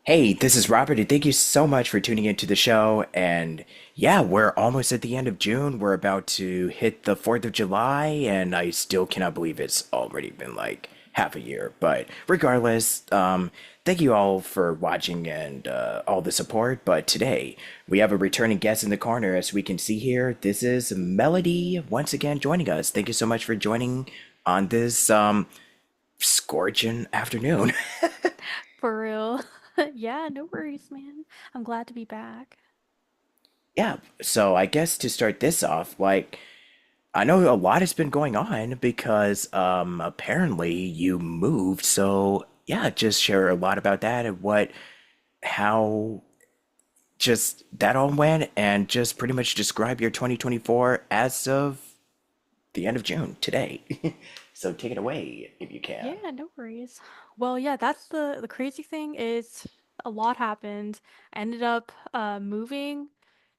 Hey, this is Robert, and thank you so much for tuning into the show. And yeah, we're almost at the end of June. We're about to hit the 4th of July, and I still cannot believe it's already been like half a year. But regardless, thank you all for watching and all the support. But today, we have a returning guest in the corner, as we can see here. This is Melody once again joining us. Thank you so much for joining on this scorching afternoon. For real. Yeah, no worries, man. I'm glad to be back. Yeah, so I guess to start this off, like I know a lot has been going on because apparently you moved. So yeah, just share a lot about that and how just that all went and just pretty much describe your 2024 as of the end of June today. So take it away if you can. Yeah, no worries. Well, yeah, that's the crazy thing is a lot happened. I ended up moving,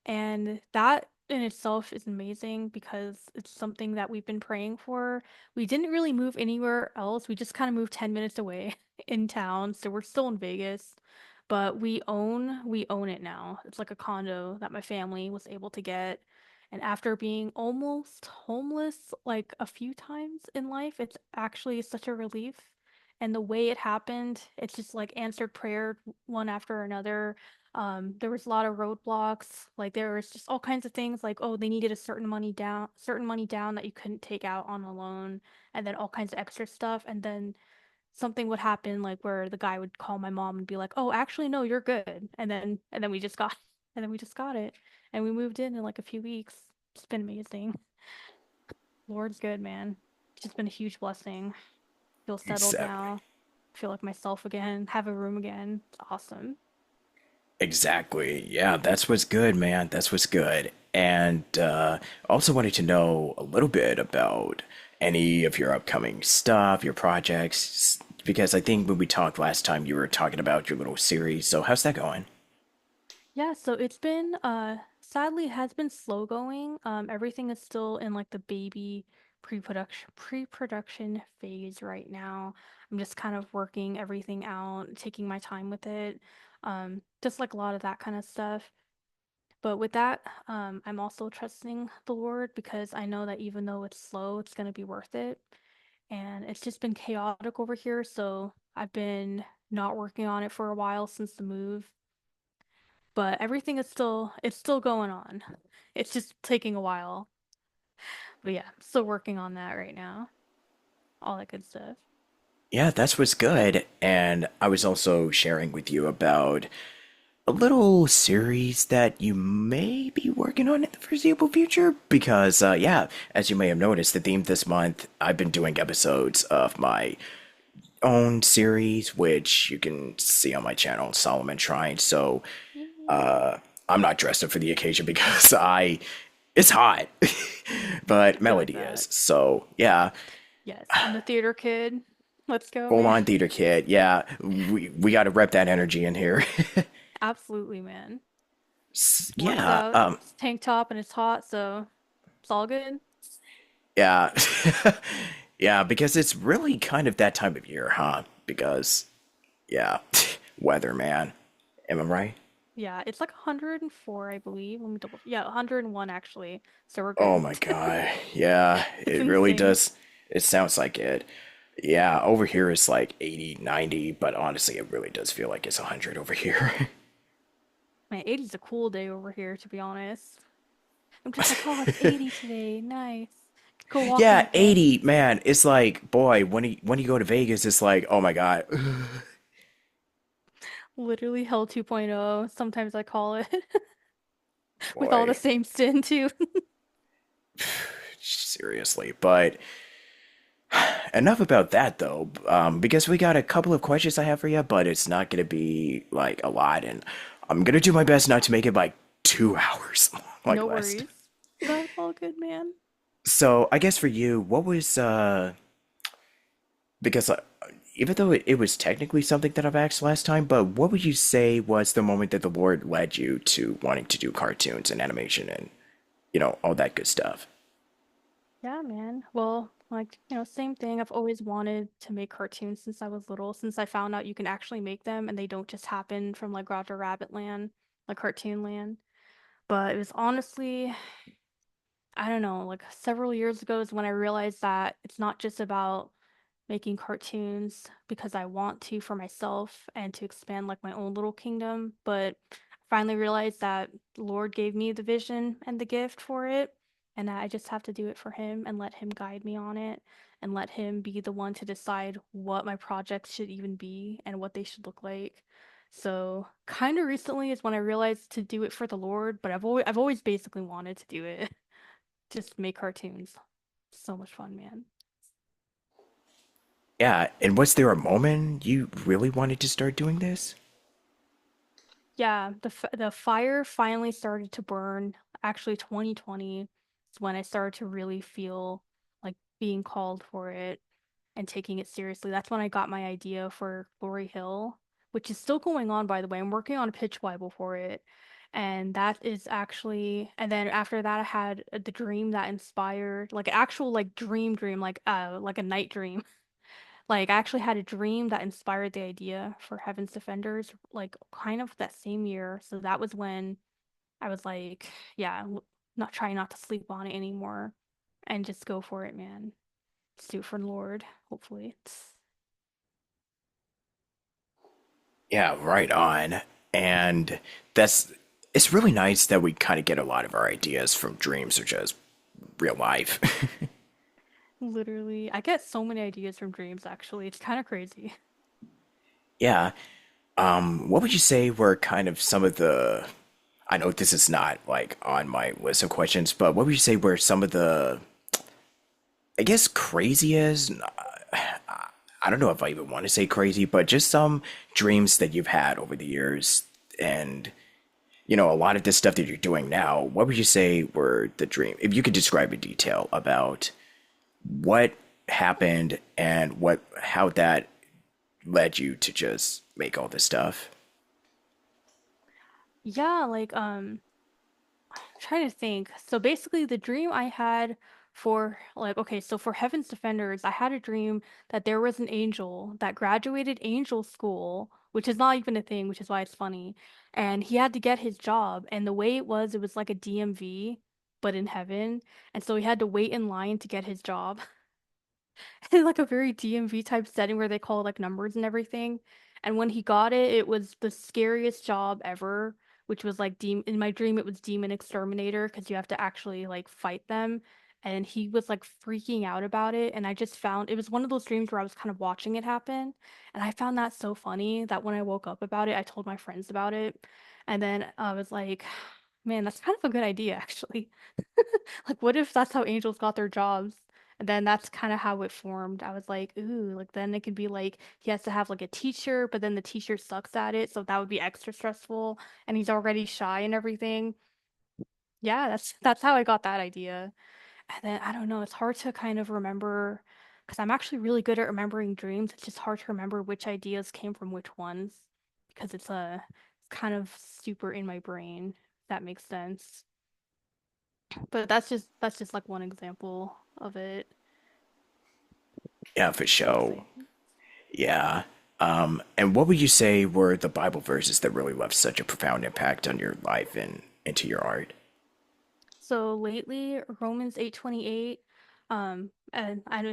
and that in itself is amazing because it's something that we've been praying for. We didn't really move anywhere else. We just kind of moved 10 minutes away in town, so we're still in Vegas, but we own it now. It's like a condo that my family was able to get. And after being almost homeless like a few times in life, it's actually such a relief. And the way it happened, it's just like answered prayer one after another. There was a lot of roadblocks. Like there was just all kinds of things like, oh, they needed a certain money down that you couldn't take out on a loan, and then all kinds of extra stuff. And then something would happen like where the guy would call my mom and be like, "Oh, actually no, you're good." And then we just got and then we just got it. And we moved in like a few weeks. It's been amazing. Lord's good, man. It's just been a huge blessing. Feel settled Exactly. now. Feel like myself again. Have a room again. It's awesome. Exactly. Yeah, that's what's good, man. That's what's good. And also wanted to know a little bit about any of your upcoming stuff, your projects, because I think when we talked last time, you were talking about your little series. So how's that going? Yeah, so it's been sadly it has been slow going. Everything is still in like the baby pre-production phase right now. I'm just kind of working everything out, taking my time with it. Just like a lot of that kind of stuff. But with that, I'm also trusting the Lord because I know that even though it's slow, it's gonna be worth it. And it's just been chaotic over here, so I've been not working on it for a while since the move, but everything is still going on. It's just taking a while. But yeah, still working on that right now. All that good stuff. Yeah, that's what's good. And I was also sharing with you about a little series that you may be working on in the foreseeable future because yeah, as you may have noticed, the theme this month, I've been doing episodes of my own series, which you can see on my channel, Solomon Shrine. So Yay. I'm not dressed up for the occasion because I it's hot, but I feel like Melody that. is. So yeah, Yes, I'm the theater kid. Let's go, full man. on theater kid. Yeah, we got to rep that energy in here. Absolutely, man. Works Yeah, out. It's tank top and it's hot, so it's all good. yeah, yeah, because it's really kind of that time of year, huh? Because yeah, weather, man. Am I right? Yeah, it's like 104, I believe. Let me double. Yeah, 101 actually. So we're Oh good. my God. Yeah, It's it really insane. does. It sounds like it. Yeah, over here it's like 80, 90, but honestly, it really does feel like it's 100 over here. Man, 80 is a cool day over here, to be honest. I'm just like, oh, it's 80 today. Nice. Go walk Yeah, outside. 80, man. It's like, boy, when you go to Vegas, it's like, oh my God. Literally hell 2.0. Sometimes I call it with all the Boy, same sin too. seriously. But enough about that though, because we got a couple of questions I have for you, but it's not gonna be like a lot, and I'm gonna do my best not to make it like 2 hours long like No last. worries. That's all good, man. So I guess for you, what was because even though it was technically something that I've asked last time, but what would you say was the moment that the Lord led you to wanting to do cartoons and animation and all that good stuff? Yeah, man. Well, like, same thing. I've always wanted to make cartoons since I was little, since I found out you can actually make them and they don't just happen from like Roger Rabbit land, like cartoon land. But it was honestly, I don't know, like several years ago is when I realized that it's not just about making cartoons because I want to for myself and to expand like my own little kingdom, but I finally realized that the Lord gave me the vision and the gift for it, and that I just have to do it for Him and let Him guide me on it and let Him be the one to decide what my projects should even be and what they should look like. So, kind of recently is when I realized to do it for the Lord, but I've always basically wanted to do it. Just make cartoons. So much fun, man. Yeah, and was there a moment you really wanted to start doing this? Yeah, the fire finally started to burn. Actually, 2020 is when I started to really feel like being called for it and taking it seriously. That's when I got my idea for Glory Hill, which is still going on, by the way. I'm working on a pitch Bible for it. And that is actually, and then after that, I had the dream that inspired, like actual like dream, like a night dream. Like I actually had a dream that inspired the idea for Heaven's Defenders, like kind of that same year. So that was when I was like, yeah, not trying not to sleep on it anymore and just go for it, man. Just do it for the Lord, hopefully. Yeah, right on. And that's it's really nice that we kind of get a lot of our ideas from dreams or just real life. Literally, I get so many ideas from dreams, actually. It's kind of crazy. Yeah. What would you say were kind of some of the I know this is not like on my list of questions, but what would you say were some of the I guess craziest I don't know if I even want to say crazy, but just some dreams that you've had over the years and a lot of this stuff that you're doing now, what would you say were the dream? If you could describe in detail about what happened and how that led you to just make all this stuff. Yeah, like trying to think. So basically, the dream I had for like, okay, so for Heaven's Defenders, I had a dream that there was an angel that graduated angel school, which is not even a thing, which is why it's funny. And he had to get his job. And the way it was like a DMV, but in heaven. And so he had to wait in line to get his job. In like a very DMV type setting where they call like numbers and everything. And when he got it, it was the scariest job ever, which was like in my dream it was demon exterminator because you have to actually like fight them. And he was like freaking out about it. And I just found it was one of those dreams where I was kind of watching it happen. And I found that so funny that when I woke up about it, I told my friends about it. And then I was like, man, that's kind of a good idea, actually. Like, what if that's how angels got their jobs? And then that's kind of how it formed. I was like, ooh, like then it could be like he has to have like a teacher, but then the teacher sucks at it, so that would be extra stressful, and he's already shy and everything. Yeah, that's how I got that idea. And then I don't know, it's hard to kind of remember because I'm actually really good at remembering dreams. It's just hard to remember which ideas came from which ones because it's kind of super in my brain, if that makes sense. But that's just like one example of it. Yeah, for Yes, sure. I Yeah. And what would you say were the Bible verses that really left such a profound impact on your life and into your art? So lately, Romans 8:28, and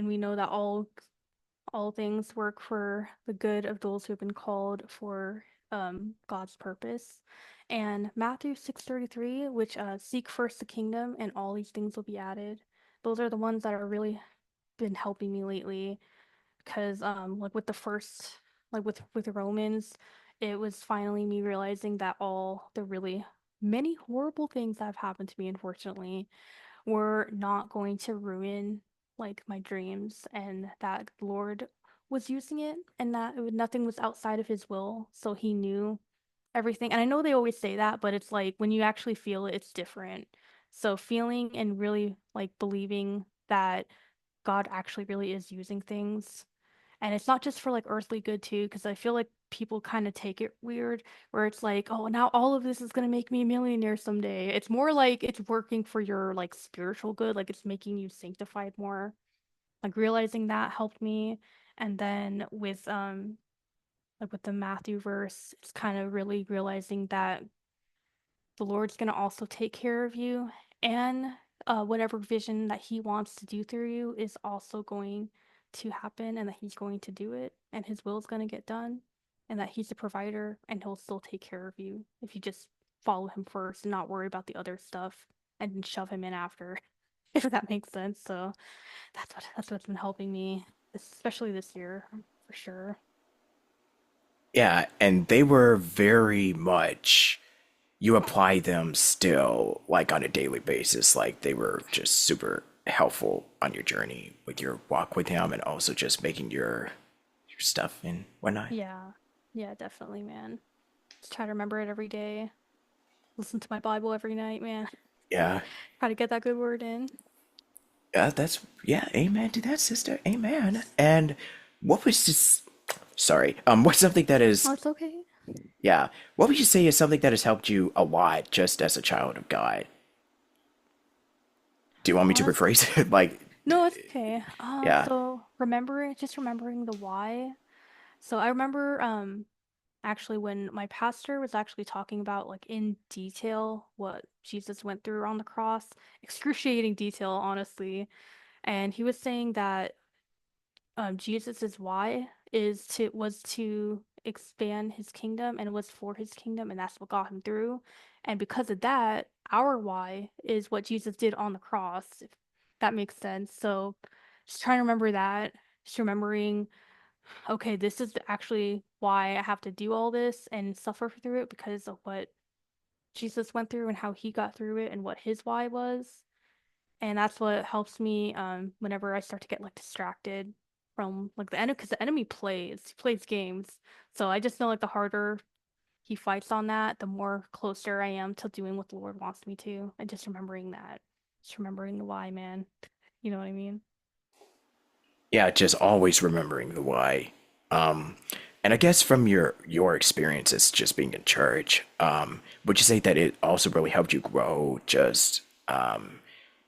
we know that all things work for the good of those who have been called for God's purpose. And Matthew 6:33, which seek first the kingdom and all these things will be added. Those are the ones that are really been helping me lately because like with the first like with Romans, it was finally me realizing that all the really many horrible things that have happened to me, unfortunately, were not going to ruin like my dreams and that Lord was using it and that nothing was outside of his will. So he knew everything. And I know they always say that, but it's like when you actually feel it, it's different. So feeling and really like believing that God actually really is using things. And it's not just for like earthly good too, because I feel like people kind of take it weird, where it's like, oh, now all of this is gonna make me a millionaire someday. It's more like it's working for your like spiritual good, like it's making you sanctified more. Like realizing that helped me. And then with like with the Matthew verse, it's kind of really realizing that the Lord's going to also take care of you, and whatever vision that He wants to do through you is also going to happen, and that He's going to do it, and His will is going to get done, and that He's the provider, and He'll still take care of you if you just follow Him first and not worry about the other stuff and then shove Him in after, if that makes sense. So that's what's been helping me, especially this year, for sure. Yeah, and they were very much, you apply them still like on a daily basis. Like they were just super helpful on your journey with your walk with him and also just making your stuff and whatnot. Yeah, yeah, definitely, man. Just try to remember it every day. Listen to my Bible every night, man. Yeah. Try to get that good word in. That's yeah, amen to that, sister. Amen. And what was this sorry, what's something that Oh, is it's okay. yeah, what would you say is something that has helped you a lot just as a child of God? Do you want me to Honestly, rephrase it? Like, no, it's okay. yeah. So just remembering the why. So I remember, actually when my pastor was actually talking about like in detail what Jesus went through on the cross, excruciating detail, honestly. And he was saying that Jesus's why is to was to expand his kingdom, and it was for his kingdom, and that's what got him through. And because of that, our why is what Jesus did on the cross, if that makes sense. So just trying to remember that, just remembering, okay, this is actually why I have to do all this and suffer through it because of what Jesus went through and how he got through it and what his why was. And that's what helps me whenever I start to get like distracted from like the enemy, because the enemy he plays games. So I just know like the harder he fights on that, the more closer I am to doing what the Lord wants me to, and just remembering that, just remembering the why, man. You know what I mean? Yeah, just always remembering the why. Um, and I guess from your experiences just being in church, would you say that it also really helped you grow, just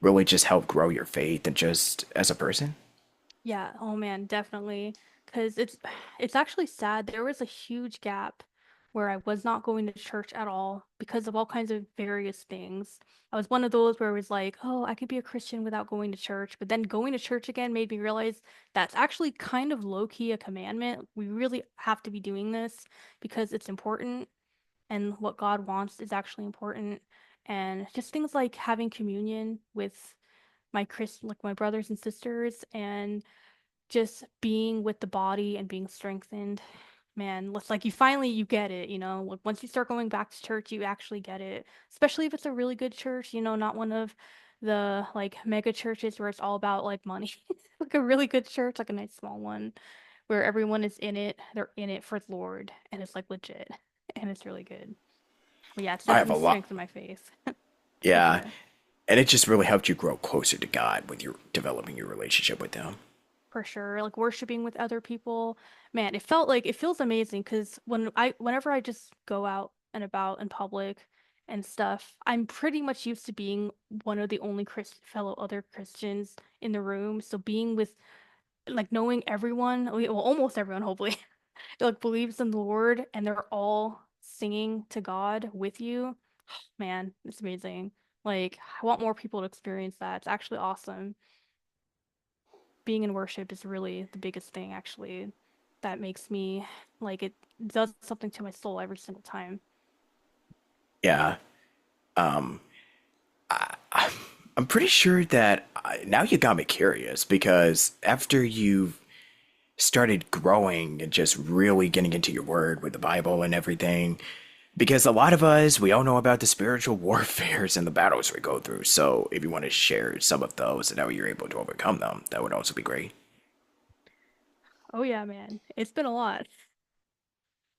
really just help grow your faith and just as a person? Yeah, oh man, definitely. Because it's actually sad. There was a huge gap where I was not going to church at all because of all kinds of various things. I was one of those where it was like, oh, I could be a Christian without going to church. But then going to church again made me realize that's actually kind of low-key a commandment. We really have to be doing this because it's important, and what God wants is actually important. And just things like having communion with like my brothers and sisters, and just being with the body and being strengthened. Man, it's like you get it, like once you start going back to church, you actually get it. Especially if it's a really good church, not one of the like mega churches where it's all about like money. Like a really good church, like a nice small one where everyone is in it, they're in it for the Lord, and it's like legit and it's really good. But yeah, it's I have definitely a lot. strengthened my faith for Yeah, sure. and it just really helped you grow closer to God with your developing your relationship with Him. For sure. Like worshiping with other people. Man, it feels amazing because whenever I just go out and about in public and stuff, I'm pretty much used to being one of the only fellow other Christians in the room. So being with like knowing everyone, well, almost everyone hopefully, like believes in the Lord and they're all singing to God with you. Man, it's amazing. Like I want more people to experience that. It's actually awesome. Being in worship is really the biggest thing, actually, that makes me like it does something to my soul every single time. Yeah, I'm pretty sure that now you got me curious because after you've started growing and just really getting into your word with the Bible and everything, because a lot of us, we all know about the spiritual warfares and the battles we go through. So if you want to share some of those and how you're able to overcome them, that would also be great. Oh yeah, man. It's been a lot.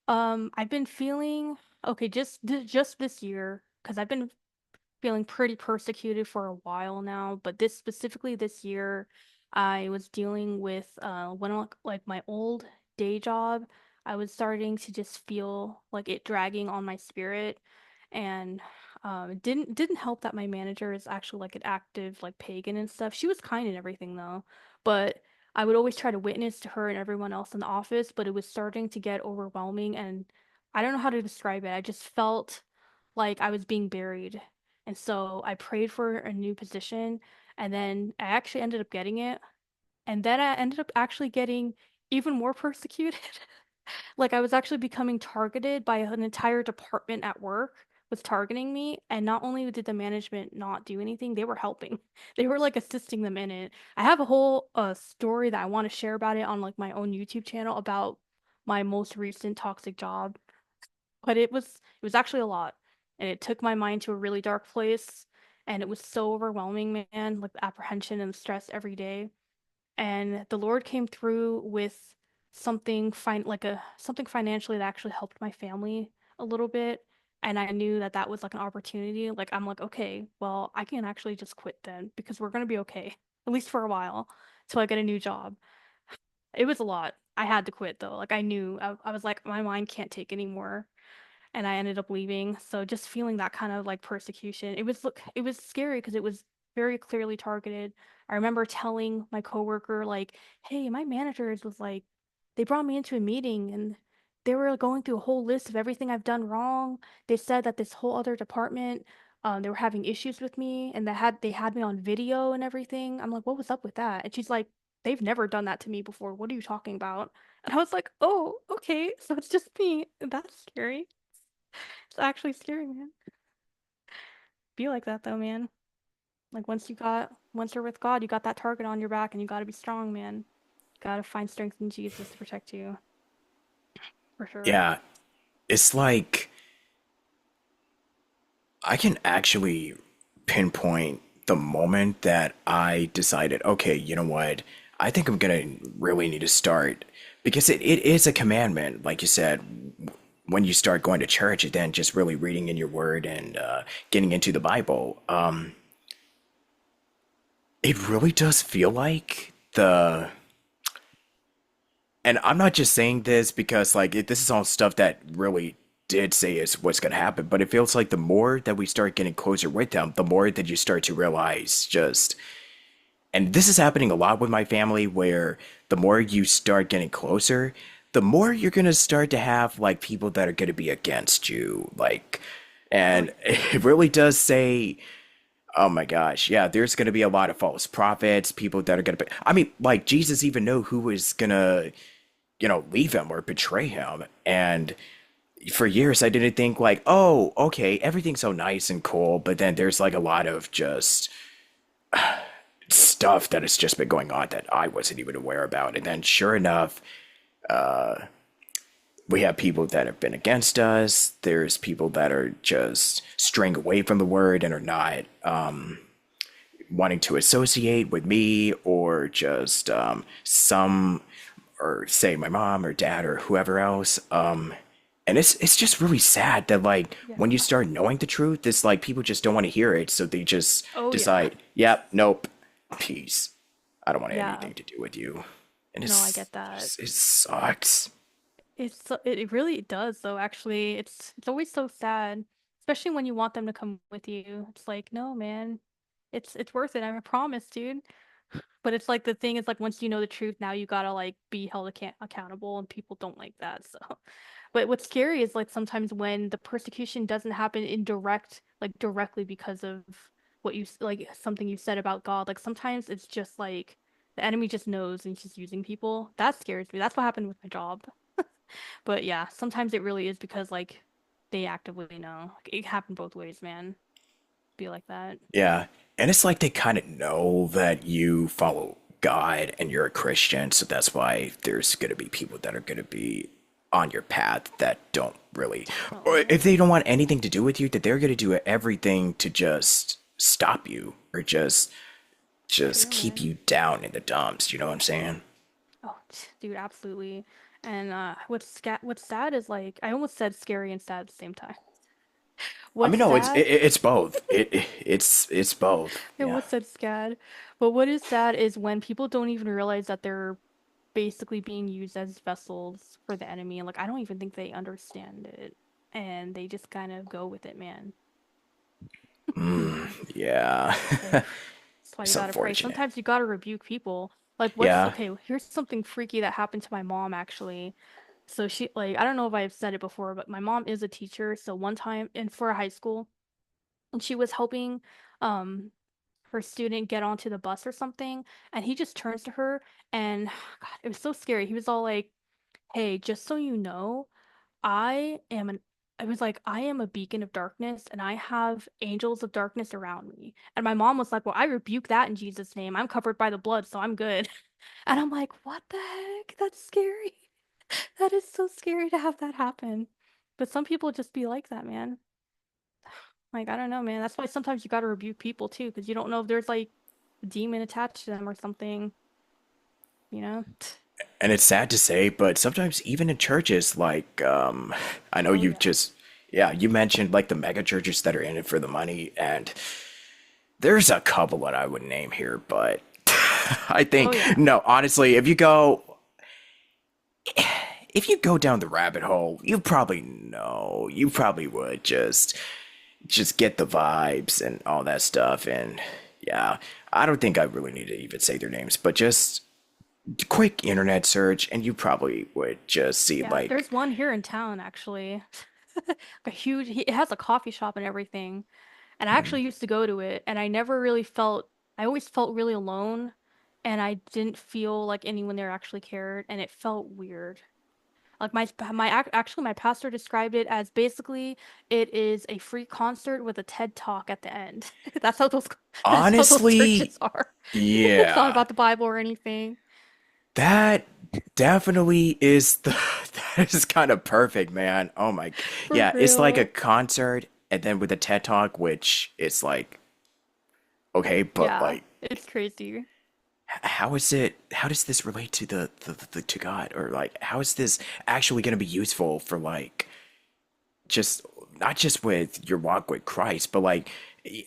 I've been feeling okay just this year because I've been feeling pretty persecuted for a while now, but this specifically this year, I was dealing with like my old day job, I was starting to just feel like it dragging on my spirit, and it didn't help that my manager is actually like an active like pagan and stuff. She was kind and everything though, but I would always try to witness to her and everyone else in the office, but it was starting to get overwhelming and I don't know how to describe it. I just felt like I was being buried. And so I prayed for a new position and then I actually ended up getting it. And then I ended up actually getting even more persecuted. Like I was actually becoming targeted by an entire department at work was targeting me, and not only did the management not do anything, they were helping. They were like assisting them in it. I have a whole story that I want to share about it on like my own YouTube channel about my most recent toxic job, but it was actually a lot, and it took my mind to a really dark place, and it was so overwhelming, man, like the apprehension and the stress every day and the Lord came through with something financially that actually helped my family a little bit. And I knew that that was like an opportunity. Like I'm like, okay, well, I can actually just quit then because we're gonna be okay, at least for a while, till I get a new job. It was a lot. I had to quit though. Like I knew I was like, my mind can't take anymore and I ended up leaving. So just feeling that kind of like persecution, it was scary because it was very clearly targeted. I remember telling my coworker like, "Hey, my managers was like, they brought me into a meeting and they were going through a whole list of everything I've done wrong. They said that this whole other department, they were having issues with me and they had me on video and everything." I'm like, "What was up with that?" And she's like, "They've never done that to me before. What are you talking about?" And I was like, "Oh, okay, so it's just me." That's scary. It's actually scary, man. Be like that though, man. Like once you're with God, you got that target on your back and you gotta be strong, man. You gotta find strength in Jesus to protect you, for sure. Yeah, it's like I can actually pinpoint the moment that I decided, okay, you know what? I think I'm gonna really need to start because it is a commandment, like you said, when you start going to church and then just really reading in your word and getting into the Bible. It really does feel like and I'm not just saying this because this is all stuff that really did say is what's going to happen, but it feels like the more that we start getting closer with them, the more that you start to realize just, and this is happening a lot with my family, where the more you start getting closer, the more you're going to start to have like people that are going to be against you. Oh, And it really does say, oh my gosh, yeah, there's going to be a lot of false prophets, people that are going to be, I mean, like Jesus even knew who was going to, leave him or betray him. And for years, I didn't think like, oh, okay, everything's so nice and cool, but then there's like a lot of just stuff that has just been going on that I wasn't even aware about. And then sure enough, we have people that have been against us. There's people that are just straying away from the word and are not wanting to associate with me or just some or say my mom or dad or whoever else. And it's just really sad that like yeah. when you start knowing the truth, it's like people just don't want to hear it, so they just Oh yeah. decide, yep, nope, peace. I don't want Yeah. anything to do with you. And No, I get that. it sucks. It really does though, actually. It's always so sad, especially when you want them to come with you. It's like, no, man. It's worth it. I promise, dude. But it's like the thing is like once you know the truth, now you gotta like be held accountable, and people don't like that. So, but what's scary is like sometimes when the persecution doesn't happen like directly because of like something you said about God. Like sometimes it's just like the enemy just knows and he's just using people. That scares me. That's what happened with my job. But yeah, sometimes it really is because like they actively know. Like, it happened both ways, man. Be like that. Yeah. And it's like they kind of know that you follow God and you're a Christian, so that's why there's going to be people that are going to be on your path that don't really, or Definitely. if they don't want anything to do with you, that they're going to do everything to just stop you or just True, keep man. you down in the dumps. You know what I'm saying? Oh, dude, absolutely. And what's sad is like I almost said scary and sad at the same time. I What's mean, no, sad? it's both. It's both. I Yeah. almost said sad. But what is sad is when people don't even realize that they're basically being used as vessels for the enemy. And like I don't even think they understand it. And they just kind of go with it, man. Yeah. Oof. That's why you It's gotta pray. unfortunate. Sometimes you gotta rebuke people. Like, what's Yeah. okay? Here's something freaky that happened to my mom actually. So she like I don't know if I've said it before, but my mom is a teacher. So one time in for a high school, and she was helping um her student get onto the bus or something, and he just turns to her and God, it was so scary. He was all like, "Hey, just so you know, I am an I was like, I am a beacon of darkness and I have angels of darkness around me." And my mom was like, "Well, I rebuke that in Jesus' name. I'm covered by the blood, so I'm good." And I'm like, "What the heck? That's scary." That is so scary to have that happen. But some people just be like that, man. Like, I don't know, man. That's why sometimes you gotta rebuke people too, because you don't know if there's like a demon attached to them or something, you know? And it's sad to say, but sometimes even in churches, like, I know Oh you yeah. just, yeah, you mentioned like the mega churches that are in it for the money, and there's a couple that I would name here, but I Oh think, yeah. no, honestly, if you go down the rabbit hole, you probably would just get the vibes and all that stuff. And yeah, I don't think I really need to even say their names, but just quick internet search, and you probably would just see Yeah, like, there's one here in town actually. A huge, it has a coffee shop and everything. And I actually used to go to it, and I never really felt, I always felt really alone, and I didn't feel like anyone there actually cared, and it felt weird. Like actually my pastor described it as basically it is a free concert with a TED talk at the end. That's how those that's how those honestly, churches are. It's not yeah, about the Bible or anything. that definitely is the that is kind of perfect, man. Oh my, For yeah, it's like a real. concert, and then with a TED talk, which is like, okay, but Yeah, like, it's crazy. how is it? How does this relate to the to God, or like, how is this actually going to be useful for like just not just with your walk with Christ, but like,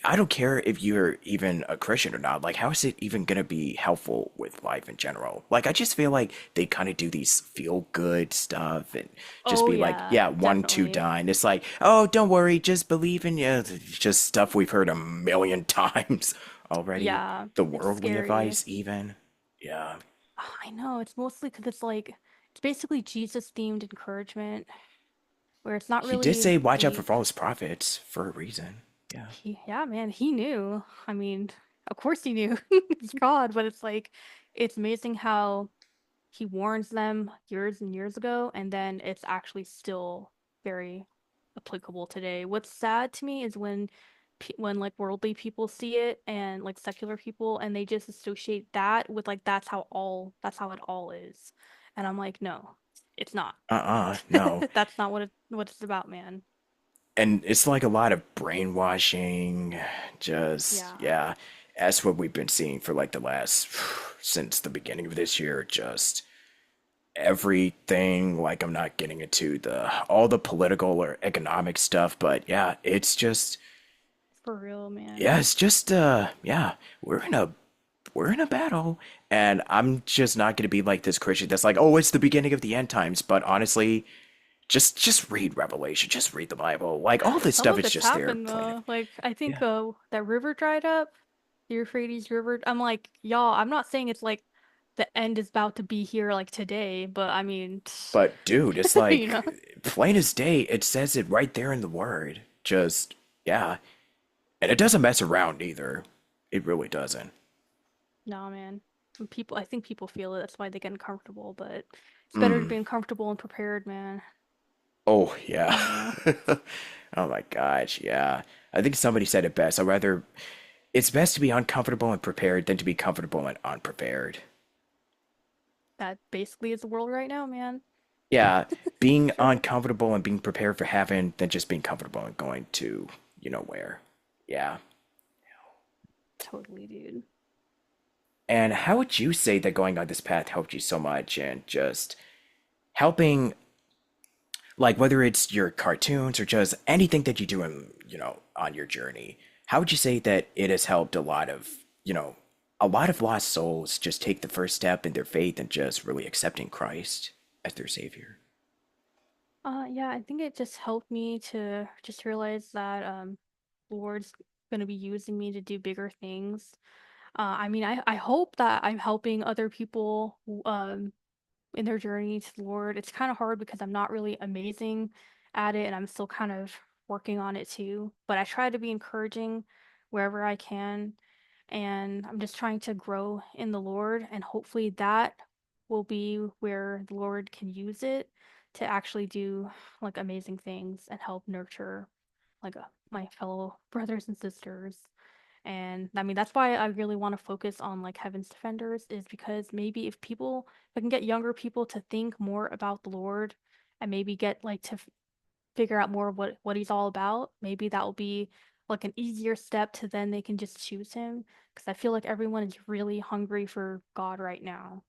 I don't care if you're even a Christian or not. Like, how is it even gonna be helpful with life in general? Like, I just feel like they kind of do these feel good stuff and just Oh be like, yeah, yeah, 1, 2, definitely. dine. It's like, oh, don't worry, just believe in you. Just stuff we've heard a million times already. Yeah, The it's worldly scary. advice, even. Yeah. I know, it's mostly because it's like it's basically Jesus themed encouragement where it's not He did really say, watch out for deep. false prophets for a reason. Yeah. Yeah, man, he knew. I mean, of course he knew. It's God, but it's like it's amazing how he warns them years and years ago, and then it's actually still very applicable today. What's sad to me is when like worldly people see it and like secular people, and they just associate that with like that's how it all is. And I'm like, no, it's not. No. That's not what it's about, man. And it's like a lot of brainwashing, just Yeah, yeah, that's what we've been seeing for like the last since the beginning of this year. Just everything, like, I'm not getting into the all the political or economic stuff, but yeah, it's just, for real, man. yeah, it's just yeah, we're in a battle, and I'm just not gonna be like this Christian that's like, oh, it's the beginning of the end times. But honestly, just read Revelation, just read the Bible. Like, all this Some stuff of is it's just there happened plain. though. Like I think Yeah. that river dried up, the Euphrates River. I'm like, y'all, I'm not saying it's like the end is about to be here like today, but I mean, But dude, it's you know? like plain as day. It says it right there in the word. Just, yeah. And it doesn't mess around either. It really doesn't. No, man. And people, I think people feel it. That's why they get uncomfortable, but it's better to be uncomfortable and prepared, man. Oh, yeah. You know? Oh my gosh, yeah. I think somebody said it best. It's best to be uncomfortable and prepared than to be comfortable and unprepared. That basically is the world right now, man. Yeah, For being sure. uncomfortable and being prepared for heaven than just being comfortable and going to, you know where. Yeah. Totally, dude. And how would you say that going on this path helped you so much and just helping, like, whether it's your cartoons or just anything that you do in, on your journey, how would you say that it has helped a lot of lost souls just take the first step in their faith and just really accepting Christ as their savior? Yeah, I think it just helped me to just realize that the Lord's gonna be using me to do bigger things. I mean, I hope that I'm helping other people in their journey to the Lord. It's kind of hard because I'm not really amazing at it and I'm still kind of working on it too. But I try to be encouraging wherever I can. And I'm just trying to grow in the Lord. And hopefully that will be where the Lord can use it to actually do like amazing things and help nurture my fellow brothers and sisters. And I mean, that's why I really want to focus on like Heaven's Defenders, is because maybe if I can get younger people to think more about the Lord and maybe get like to figure out more of what he's all about, maybe that will be like an easier step to then they can just choose him. Because I feel like everyone is really hungry for God right now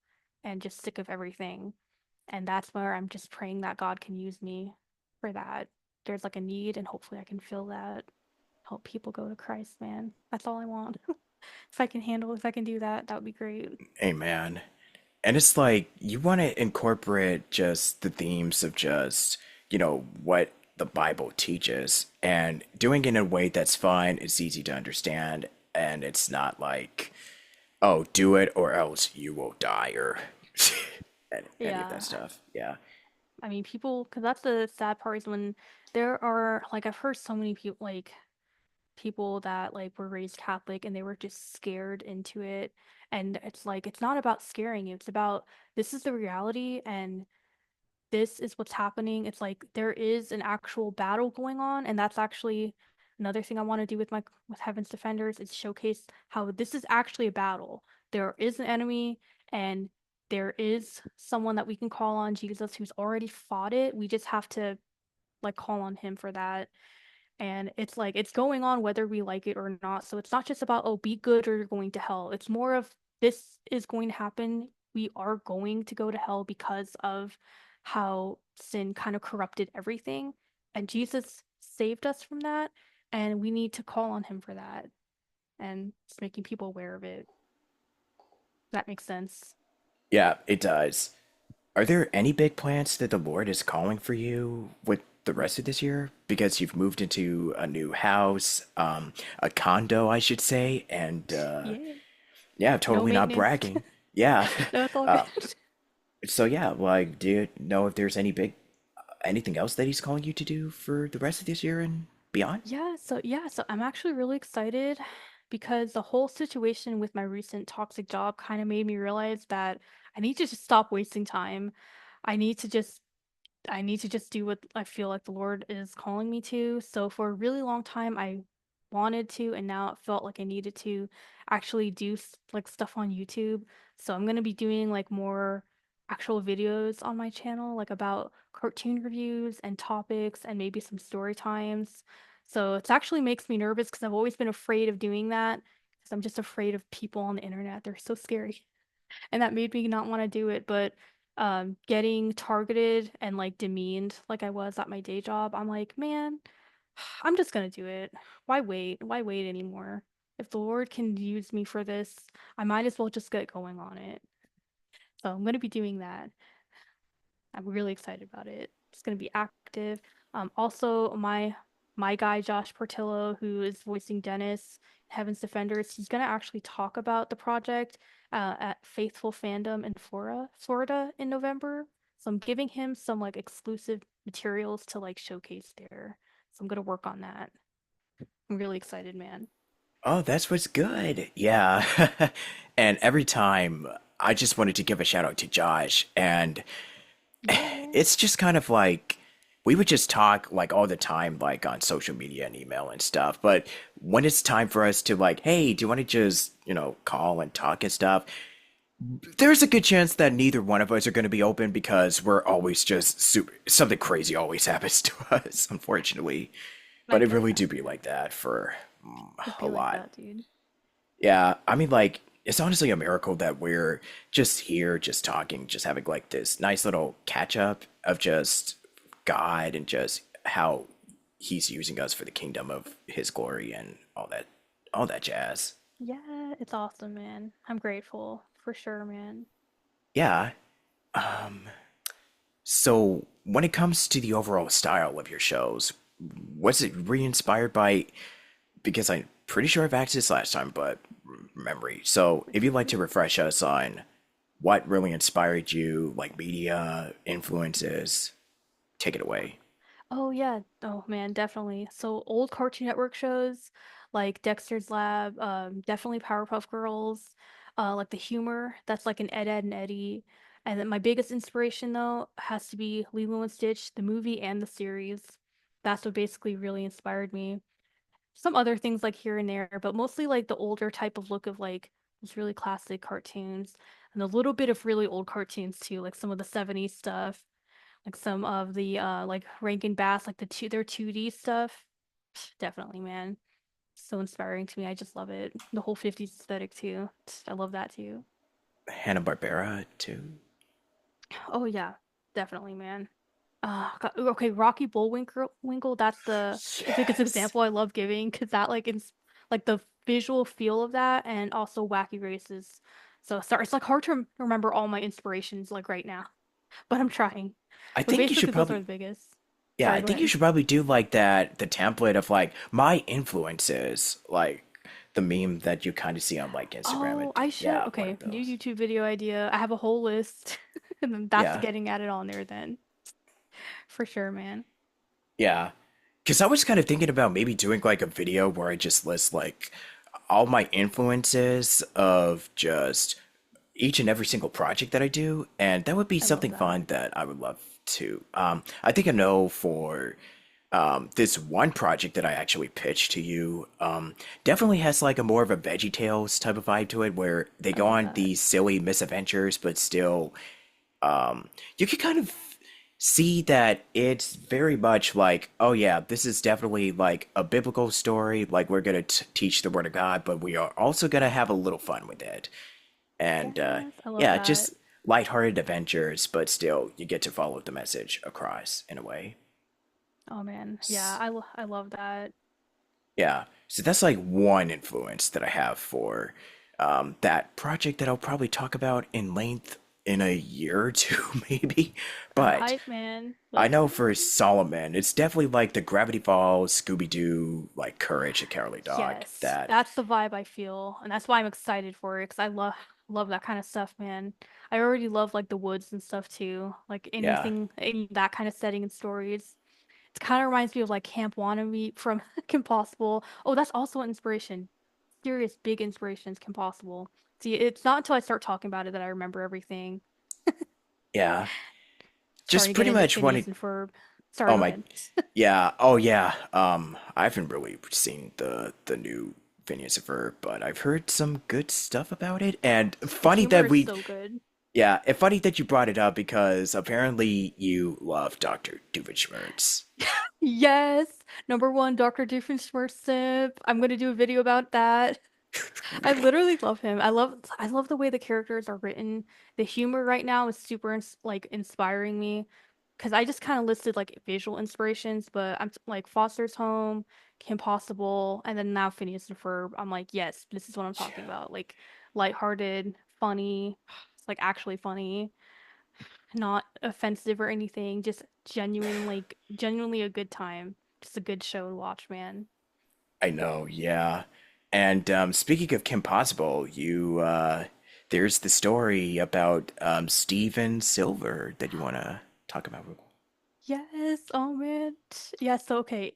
and just sick of everything. And that's where I'm just praying that God can use me for that. There's like a need, and hopefully I can fill that, help people go to Christ, man. That's all I want. If I can do that, that would be great. Amen. And it's like you want to incorporate just the themes of just, what the Bible teaches and doing it in a way that's fun, it's easy to understand, and it's not like, oh, do it or else you will die or any of that Yeah. stuff. Yeah. I mean, because that's the sad part is when there are, like, I've heard so many people, people that, like, were raised Catholic and they were just scared into it. And it's like, it's not about scaring you. It's about this is the reality and this is what's happening. It's like there is an actual battle going on, and that's actually another thing I want to do with my with Heaven's Defenders is showcase how this is actually a battle. There is an enemy, and there is someone that we can call on, Jesus, who's already fought it. We just have to like call on him for that. And it's like it's going on whether we like it or not. So it's not just about, oh, be good or you're going to hell. It's more of this is going to happen. We are going to go to hell because of how sin kind of corrupted everything. And Jesus saved us from that. And we need to call on him for that. And just making people aware of it. That makes sense. Yeah, it does. Are there any big plans that the Lord is calling for you with the rest of this year? Because you've moved into a new house, a condo, I should say, and Yeah. yeah, No totally not maintenance. bragging. Yeah. No, it's all good. uh, so yeah, like, do you know if there's anything else that he's calling you to do for the rest of this year and beyond? So I'm actually really excited because the whole situation with my recent toxic job kind of made me realize that I need to just stop wasting time. I need to just I need to just do what I feel like the Lord is calling me to. So for a really long time, I wanted to, and now it felt like I needed to actually do like stuff on YouTube. So I'm gonna be doing like more actual videos on my channel, like about cartoon reviews and topics, and maybe some story times. So it actually makes me nervous because I've always been afraid of doing that because I'm just afraid of people on the internet. They're so scary, and that made me not want to do it. But getting targeted and like demeaned like I was at my day job, I'm like, man, I'm just gonna do it. Why wait? Why wait anymore? If the Lord can use me for this, I might as well just get going on it. So I'm gonna be doing that. I'm really excited about it. It's gonna be active. Also my guy Josh Portillo, who is voicing Dennis in Heaven's Defenders, he's gonna actually talk about the project at Faithful Fandom in Florida in November. So I'm giving him some like exclusive materials to like showcase there. So I'm gonna work on that. I'm really excited, man. Oh, that's what's good. Yeah. And every time I just wanted to give a shout out to Josh, and Yeah, man. it's just kind of like we would just talk like all the time, like on social media and email and stuff. But when it's time for us to like, hey, do you want to just, call and talk and stuff? There's a good chance that neither one of us are going to be open because we're always just super, something crazy always happens to us, unfortunately. I But it get really that. do be like that for It'd a be like lot. that, dude. Yeah, I mean, like, it's honestly a miracle that we're just here, just talking, just having like this nice little catch up of just God and just how He's using us for the kingdom of His glory and all that jazz. Yeah, it's awesome, man. I'm grateful for sure, man. Yeah. So when it comes to the overall style of your shows, was it re-inspired by? Because I'm pretty sure I've asked this last time, but memory. So if you'd like to refresh us on what really inspired you, like media influences, take it away. Oh yeah. Oh man, definitely. So old Cartoon Network shows like Dexter's Lab, definitely Powerpuff Girls, like the humor that's like an Ed, Ed and Eddie. And then my biggest inspiration though has to be Lilo and Stitch, the movie and the series. That's what basically really inspired me. Some other things like here and there, but mostly like the older type of look of like those really classic cartoons and a little bit of really old cartoons too, like some of the 70s stuff, like some of the like Rankin Bass, like their 2D stuff. Definitely, man. So inspiring to me. I just love it. The whole 50s aesthetic too. I love that too. Hanna-Barbera too. Oh yeah, definitely, man. Okay, Rocky Bullwinkle. That's the biggest Yes. example I love giving because that like the visual feel of that, and also Wacky Races. So sorry, it's like hard to remember all my inspirations like right now, but I'm trying. I But think you should basically, those are probably the biggest. Yeah, Sorry, I go think you ahead. should probably do like that, the template of like my influences, like the meme that you kind of see on like Instagram and Oh, I should. yeah, one Okay, of new those. YouTube video idea. I have a whole list, and then that's Yeah. getting added on there then for sure, man. Yeah. Because I was kind of thinking about maybe doing like a video where I just list like all my influences of just each and every single project that I do, and that would be I love something that. fun that I would love to. I think I know for this one project that I actually pitched to you, definitely has like a more of a Veggie Tales type of vibe to it, where they I go love on that. these silly misadventures, but still, you can kind of see that it's very much like, oh yeah, this is definitely like a biblical story. Like we're gonna teach the word of God, but we are also gonna have a little fun with it. And Yes, I love yeah, that. just lighthearted adventures, but still you get to follow the message across in a way. Oh man, yeah, S- I love that. Yeah, so that's like one influence that I have for that project that I'll probably talk about in length in a year or two, maybe. I'm But hyped, man. I Let's know go. for Solomon, it's definitely like the Gravity Falls, Scooby Doo, like Courage the Cowardly Dog. Yes, That, that's the vibe I feel, and that's why I'm excited for it because I love that kind of stuff, man. I already love like the woods and stuff too, like yeah, anything in that kind of setting and stories. It kind of reminds me of like Camp Wannabe from Kim Possible. Oh, that's also an inspiration. Serious big inspirations, Kim Possible. See, it's not until I start talking about it that I remember everything. yeah. Starting Just to get pretty into much Phineas wanted. and Ferb. Sorry, Oh go my, ahead. yeah. Oh yeah. I haven't really seen the new Phineas and Ferb, but I've heard some good stuff about it. And The funny humor that is we, so good. yeah, and funny that you brought it up because apparently you love Dr. Doofenshmirtz. Yes, number one, Dr. Doofenshmirtz sip. I'm gonna do a video about that. I literally love him. I love the way the characters are written. The humor right now is super like inspiring me because I just kind of listed like visual inspirations, but like Foster's Home, Kim Possible, and then now Phineas and Ferb. I'm like, yes, this is what I'm talking Yeah, about. Like lighthearted, funny, it's like actually funny, not offensive or anything, just genuinely a good time. Just a good show to watch, man. I know. Yeah. And speaking of Kim Possible, you there's the story about Steven Silver that you want to talk about real quick. Yes, oh man. Yeah, so okay,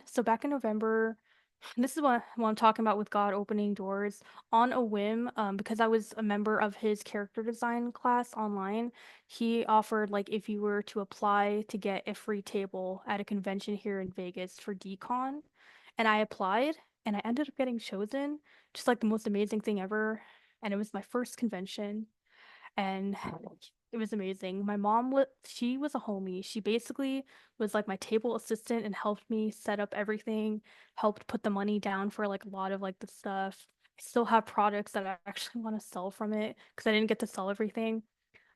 so back in November, this is what I'm talking about with God opening doors on a whim, because I was a member of his character design class online. He offered like if you were to apply to get a free table at a convention here in Vegas for DCon, and I applied and I ended up getting chosen, just like the most amazing thing ever. And it was my first convention and it was amazing. She was a homie. She basically was like my table assistant and helped me set up everything, helped put the money down for like a lot of like the stuff. I still have products that I actually want to sell from it because I didn't get to sell everything.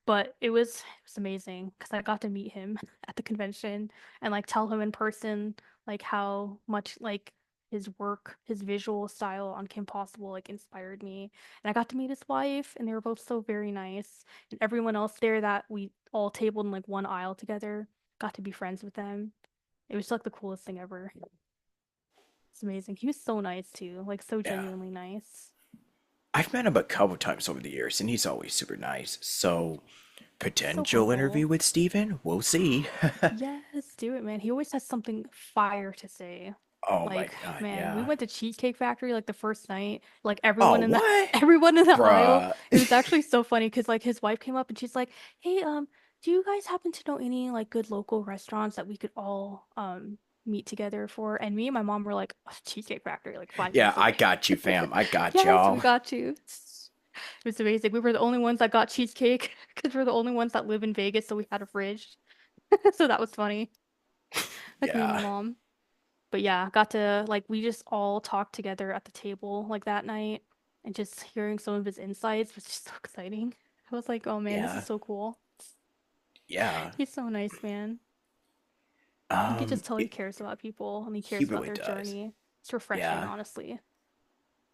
But it was amazing because I got to meet him at the convention and like tell him in person like how much like his work, his visual style on Kim Possible like inspired me. And I got to meet his wife and they were both so very nice. And everyone else there that we all tabled in like one aisle together, got to be friends with them. It was like the coolest thing ever. It's amazing. He was so nice too, like so Yeah. genuinely nice. I've met him a couple times over the years, and he's always super nice. So, He's so potential interview humble. with Steven? We'll see. Yes, do it, man. He always has something fire to say. Oh my Like, God, man, we yeah. went to Cheesecake Factory like the first night. Like Oh, what? everyone in the aisle. Bruh. It was actually so funny because like his wife came up and she's like, "Hey, do you guys happen to know any like good local restaurants that we could all meet together for?" And me and my mom were like, "Cheesecake Factory," like five Yeah, minutes I away. got you, fam. I got Yes, we y'all. got you. It was amazing. We were the only ones that got cheesecake because we're the only ones that live in Vegas, so we had a fridge. So that was funny. Like me and my Yeah, mom. But yeah, got to like we just all talked together at the table like that night and just hearing some of his insights was just so exciting. I was like, oh man, this is yeah, so cool. yeah. He's so nice, man. You could just tell he It, cares about people and he he cares about really their does. journey. It's refreshing, Yeah. honestly.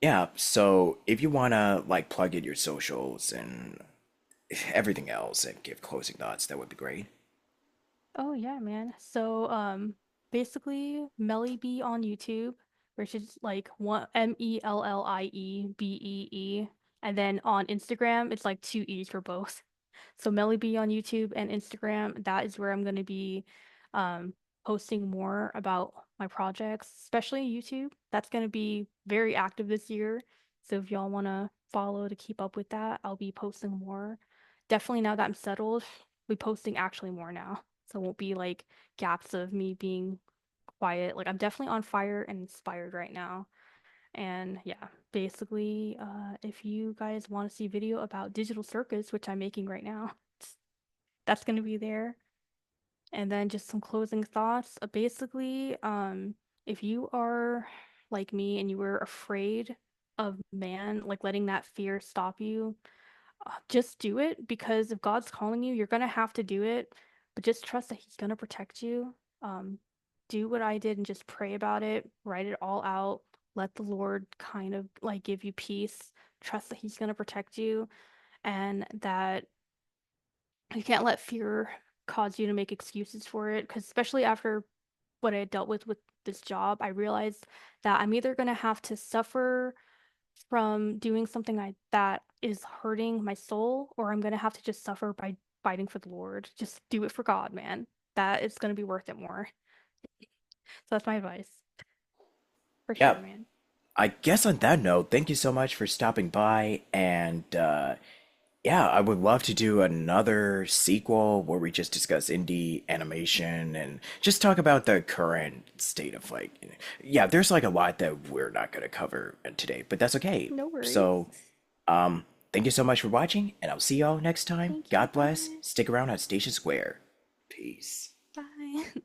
Yeah, so if you wanna like plug in your socials and everything else and give closing thoughts, that would be great. Oh yeah, man. So basically Melly on YouTube, which is like one Melliebeee. And then on Instagram, it's like two E's for both. So Melly on YouTube and Instagram, that is where I'm gonna be um posting more about my projects, especially YouTube. That's gonna be very active this year. So if y'all wanna follow to keep up with that, I'll be posting more. Definitely now that I'm settled, be posting actually more now. So it won't be like gaps of me being quiet. Like I'm definitely on fire and inspired right now. And yeah, basically, if you guys want to see video about digital circus, which I'm making right now, that's gonna be there. And then just some closing thoughts. Basically, if you are like me and you were afraid of man, like letting that fear stop you, just do it because if God's calling you, you're gonna have to do it, but just trust that He's gonna protect you. Um, do what I did and just pray about it, write it all out, let the Lord kind of like give you peace. Trust that He's gonna protect you and that you can't let fear cause you to make excuses for it. Because especially after what I dealt with this job, I realized that I'm either gonna have to suffer from doing something that is hurting my soul, or I'm gonna have to just suffer by fighting for the Lord. Just do it for God, man. That is gonna be worth it more. So that's my advice. For Yeah, sure, man. I guess on that note, thank you so much for stopping by. And yeah, I would love to do another sequel where we just discuss indie animation and just talk about the current state of like, yeah, there's like a lot that we're not going to cover today, but that's okay. No worries. So, thank you so much for watching, and I'll see y'all next time. Thank you. God bless. Bye. Stick around at Station Square. Peace. Bye.